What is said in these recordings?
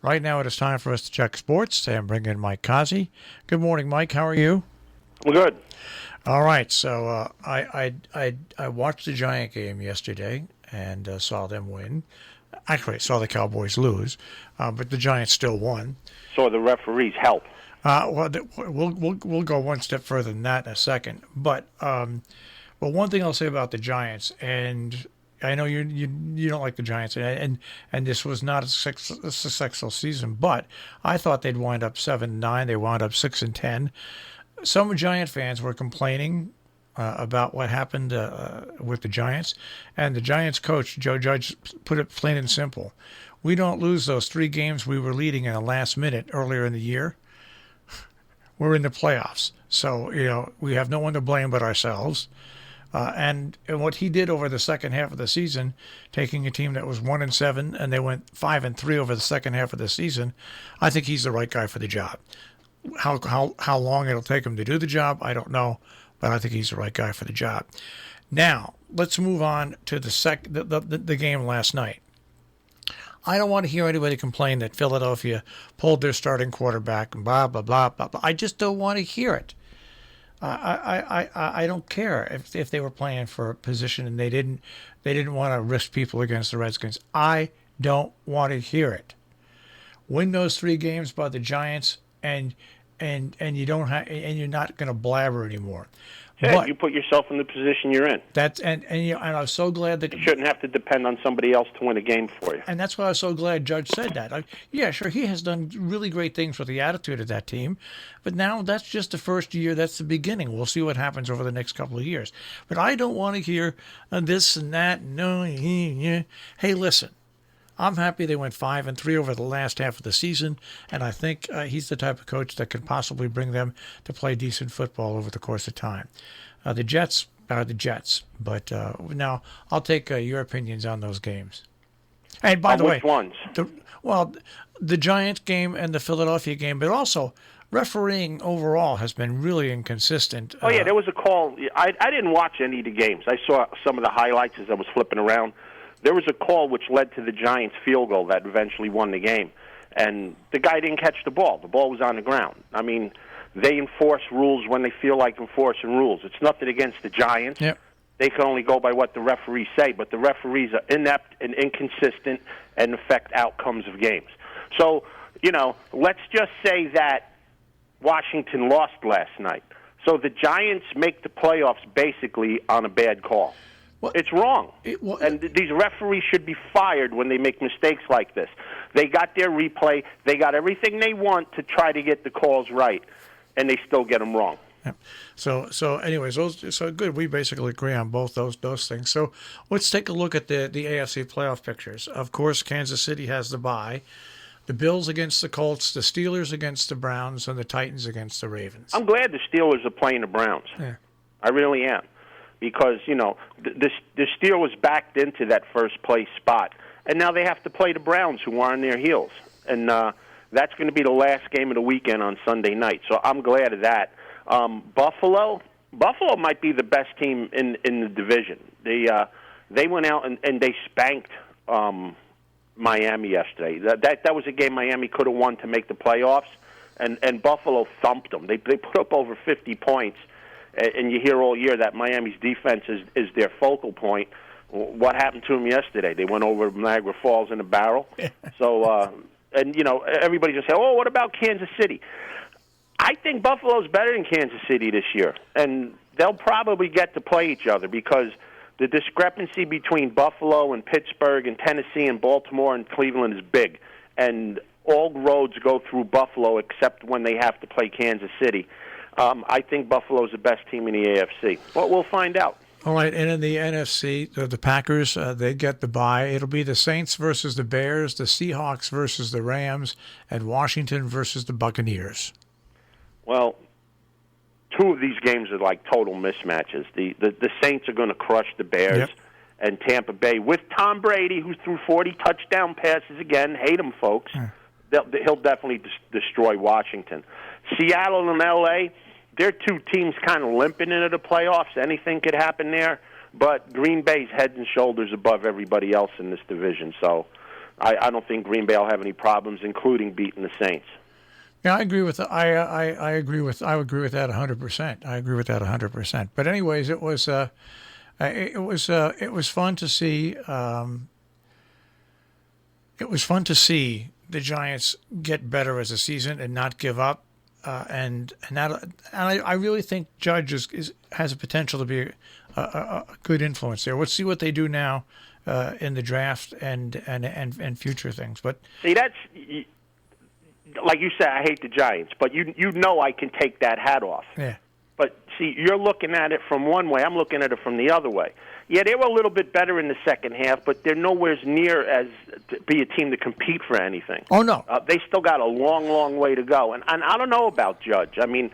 Right now it is time for us to check sports and bring in Mike Cozzi. Good morning, Mike. How are you? I'm good. All right. So I watched the Giant game yesterday and saw them win. Actually, I saw the Cowboys lose, but the Giants still won. So the referees help. We'll go one step further than that in a second. But one thing I'll say about the Giants, and I know you don't like the Giants, and this was not a successful season, but I thought they'd wind up 7-9. They wound up 6-10. Some Giant fans were complaining about what happened with the Giants, and the Giants coach Joe Judge put it plain and simple: we don't lose those 3 games we were leading in the last minute earlier in the year. We're in the playoffs, so we have no one to blame but ourselves. And what he did over the second half of the season, taking a team that was 1-7 and they went 5-3 over the second half of the season, I think he's the right guy for the job. How long it'll take him to do the job, I don't know, but I think he's the right guy for the job. Now let's move on to the game last night. I don't want to hear anybody complain that Philadelphia pulled their starting quarterback and blah blah blah blah blah. I just don't want to hear it. I don't care if they were playing for a position and they didn't want to risk people against the Redskins. I don't want to hear it. Win those 3 games by the Giants, and you don't have, and you're not going to blabber anymore. Yeah, but you put yourself in the position you're in. That's and I was so glad that you shouldn't have to depend on somebody else to win a game for you. And that's why I was so glad Judge said that. Yeah, sure, he has done really great things with the attitude of that team, but now that's just the first year. That's the beginning. We'll see what happens over the next couple of years. But I don't want to hear this and that. No, hey, listen. I'm happy they went 5-3 over the last half of the season, and I think he's the type of coach that could possibly bring them to play decent football over the course of time. The Jets are the Jets, but now I'll take your opinions on those games. And by the way, which ones? The Giants game and the Philadelphia game, but also refereeing overall has been really inconsistent. Oh yeah, there was a call. I didn't watch any of the games. I saw some of the highlights as I was flipping around. There was a call which led to the Giants' field goal that eventually won the game. And the guy didn't catch the ball. The ball was on the ground. I mean, they enforce rules when they feel like enforcing rules. It's nothing against the Giants. Yep. They can only go by what the referees say, but the referees are inept and inconsistent and affect outcomes of games. So, let's just say that Washington lost last night. So the Giants make the playoffs basically on a bad call. It's wrong. And these referees should be fired when they make mistakes like this. They got their replay. They got everything they want to try to get the calls right, and they still get them wrong. Yep. So anyways, so good. We basically agree on both those things. So let's take a look at the AFC playoff pictures. Of course, Kansas City has the bye. The Bills against the Colts, the Steelers against the Browns, and the Titans against the Ravens. I'm glad the Steelers are playing the Browns. Yeah. I really am. Because, the Steelers backed into that first-place spot. And now they have to play the Browns, who are on their heels. And that's going to be the last game of the weekend on Sunday night. So I'm glad of that. Buffalo might be the best team in the division. They went out and they spanked Miami yesterday. That was a game Miami could have won to make the playoffs. And Buffalo thumped them. They put up over 50 points. And you hear all year that Miami's defense is their focal point. What happened to them yesterday? They went over Niagara Falls in a barrel. So, everybody just say, what about Kansas City? I think Buffalo's better than Kansas City this year. And they'll probably get to play each other because the discrepancy between Buffalo and Pittsburgh and Tennessee and Baltimore and Cleveland is big. And all roads go through Buffalo except when they have to play Kansas City. I think Buffalo's the best team in the AFC. Well, we'll find out. All right, and in the NFC, the Packers, they get the bye. It'll be the Saints versus the Bears, the Seahawks versus the Rams, and Washington versus the Buccaneers. Well, 2 of these games are like total mismatches. The Saints are going to crush the Bears. Yep. And Tampa Bay with Tom Brady, who threw 40 touchdown passes again. Hate him, folks. He'll definitely destroy Washington. Seattle and L.A., they're 2 teams kind of limping into the playoffs. Anything could happen there. But Green Bay's head and shoulders above everybody else in this division. So I don't think Green Bay will have any problems, including beating the Saints. Yeah, I agree with I agree with that 100%. I agree with that 100%. But anyways, it was fun to see. It was fun to see the Giants get better as a season and not give up. I really think Judge has a potential to be a good influence there. Let's see what they do now in the draft and future things. But see, that's like you said. I hate the Giants, but you know I can take that hat off. Yeah. But see, you're looking at it from one way. I'm looking at it from the other way. Yeah, they were a little bit better in the second half, but they're nowhere near as to be a team to compete for anything. Oh no, they still got a long, long way to go. And I don't know about Judge. I mean,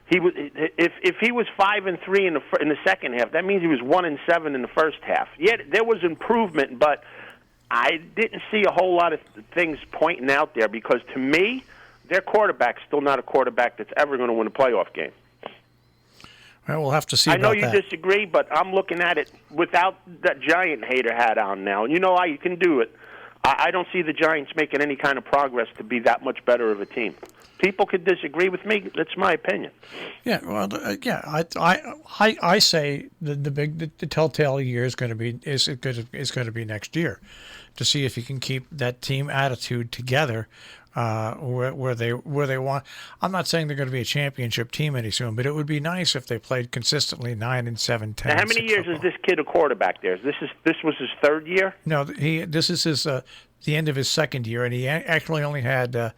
he was if he was 5-3 in the second half, that means he was 1-7 in the first half. Yeah, there was improvement, but I didn't see a whole lot of things pointing out there because to me, their quarterback's still not a quarterback that's ever going to win a playoff game. Well, we'll have to see. I know you that. disagree, but I'm looking at it without that Giant hater hat on now. And you know how you can do it. I don't see the Giants making any kind of progress to be that much better of a team. People could disagree with me. That's my opinion. Yeah, well, yeah. I say the telltale year is going to be next year, to see if you can keep that team attitude together. Where they want. I'm not saying they're going to be a championship team any soon, but it would be nice if they played consistently 9-7, 10. Now, how many years is this kid a quarterback there? This was his third year? No, this is his the end of his second year, and he actually only had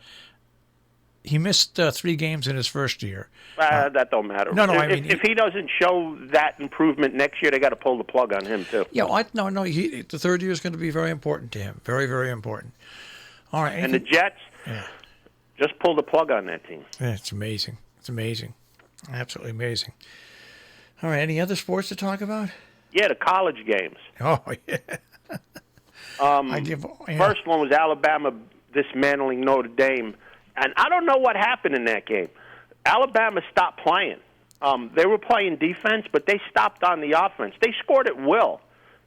he missed 3 games in his first year. That don't matter. No, I mean, if he doesn't show that improvement next year, they got to pull the plug on him too. Yeah, no. The third year is going to be very important to him. Very, very important. All right, and the Jets. Yeah. Just pull the plug on that team. Yeah, it's amazing. It's amazing. Absolutely amazing. All right, any other sports to talk about? Yeah, the college games. Oh, yeah. First one was Alabama dismantling Notre Dame. And I don't know what happened in that game. Alabama stopped playing. They were playing defense, but they stopped on the offense. They scored at will.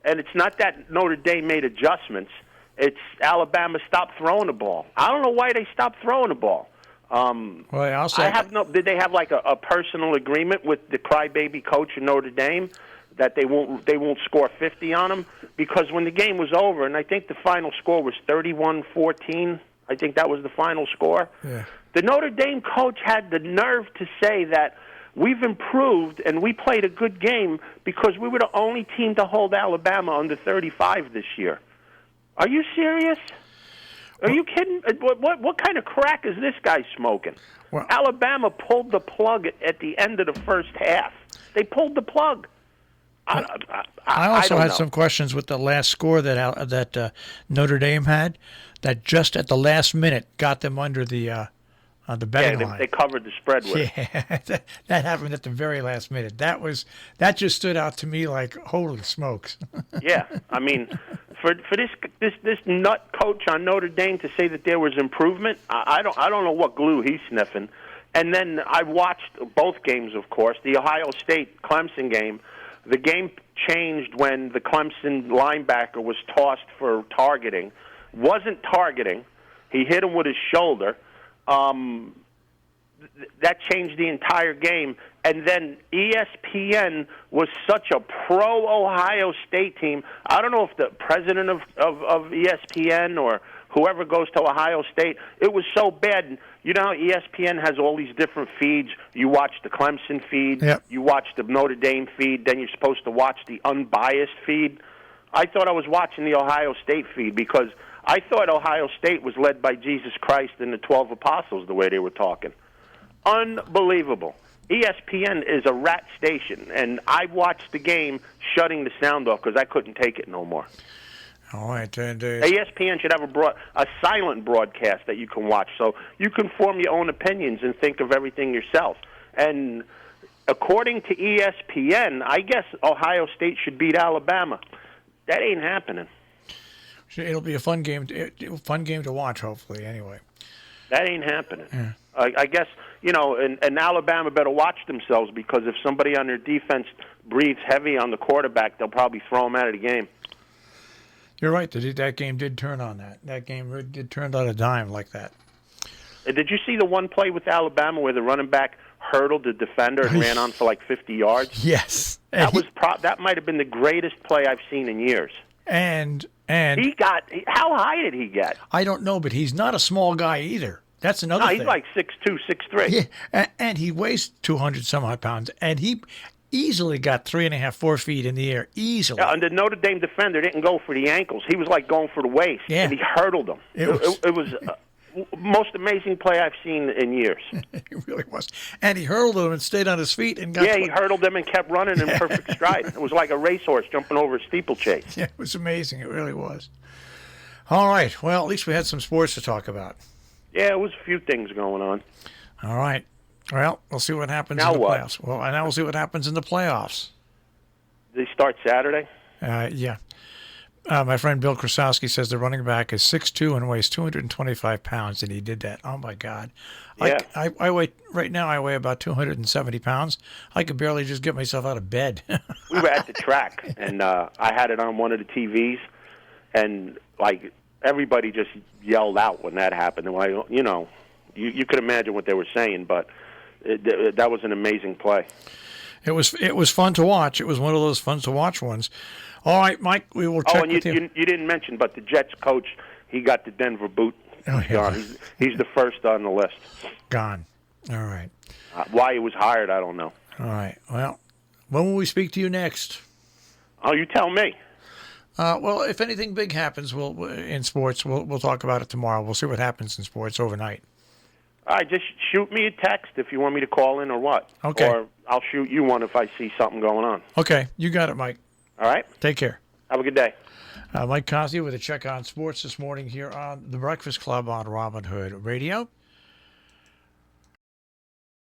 And it's not that Notre Dame made adjustments. It's Alabama stopped throwing the ball. I don't know why they stopped throwing the ball. Did they have like a personal agreement with the crybaby coach of Notre Dame that they won't score 50 on them? Because when the game was over, and I think the final score was 31-14, I think that was the final score. Yeah. The Notre Dame coach had the nerve to say that we've improved and we played a good game because we were the only team to hold Alabama under 35 this year. Are you serious? Are you kidding? What kind of crack is this guy smoking? Well, Alabama pulled the plug at the end of the first half. They pulled the plug. I also had some questions with the last score that Notre Dame had, that just at the last minute got them under the betting line. They covered the spread with it. Yeah, that happened at the very last minute. That just stood out to me like, holy smokes. Yeah, I mean, for this nut coach on Notre Dame to say that there was improvement, I don't know what glue he's sniffing. And then I watched both games, of course. The Ohio State-Clemson game. The game changed when the Clemson linebacker was tossed for targeting. Wasn't targeting. He hit him with his shoulder. That changed the entire game. And then ESPN was such a pro-Ohio State team. I don't know if the president of ESPN or whoever goes to Ohio State, it was so bad. You know how ESPN has all these different feeds? You watch the Clemson feed, yep. You watch the Notre Dame feed, then you're supposed to watch the unbiased feed. I thought I was watching the Ohio State feed because I thought Ohio State was led by Jesus Christ and the 12 apostles the way they were talking. Unbelievable. ESPN is a rat station, and I watched the game shutting the sound off because I couldn't take it no more. All right. And, ESPN should have a silent broadcast that you can watch so you can form your own opinions and think of everything yourself. And according to ESPN, I guess Ohio State should beat Alabama. That ain't happening. It'll be a fun game to watch, hopefully, anyway. That ain't happening. Yeah. I guess, and Alabama better watch themselves because if somebody on their defense breathes heavy on the quarterback, they'll probably throw him out of the game. You're right. That game did turn on that. That game did turn on a dime like that. Did you see the one play with Alabama where the running back hurdled the defender and ran on for like 50 yards? Yes. That might have been the greatest play I've seen in years. And how high did he get? I don't know, but he's not a small guy either. That's another thing. He's like 6'2", 6'3". Yeah, and he weighs 200 some odd pounds, and he easily got 3.5, 4 feet in the air, easily. Yeah, and the Notre Dame defender didn't go for the ankles. He was like going for the waist, and he hurdled him. It was most amazing play I've seen in years. It really was. And he hurdled him and stayed on his feet and got. Yeah, he hurdled him and kept running in perfect stride. It was like a racehorse jumping over a steeplechase. Yeah, it was amazing. It really was. All right. Well, at least we had some sports to talk about. Yeah, it was a few things going on. All right. Well, we'll see what happens now in the what? playoffs. Well, and now we'll see what happens in the playoffs. They start Saturday? Yeah. My friend Bill Krasowski says the running back is 6'2" and weighs 225 pounds, and he did that. Oh, my God. Yeah. I weigh, right now I weigh about 270 pounds. I could barely just get myself out of bed. We were at the track, and I had it on one of the TVs, and, like, everybody just yelled out when that happened. And, like, you could imagine what they were saying, but that was an amazing play. It was fun to watch. It was one of those fun to watch ones. All right, Mike, we will check with you. You didn't mention, but the Jets coach, he got the Denver boot. Oh, yeah. He's the first on the list. Gone. All right. Why he was hired, I don't know. All right. Well, when will we speak to you next? Oh, you tell me. Well, if anything big happens, in sports, we'll talk about it tomorrow. We'll see what happens in sports overnight. All right, just shoot me a text if you want me to call in or what. Okay. Or I'll shoot you one if I see something going on. Okay, you got it, Mike. All right? Take care. Have a good day. Mike Cozzi with a check on sports this morning here on The Breakfast Club on Robin Hood Radio.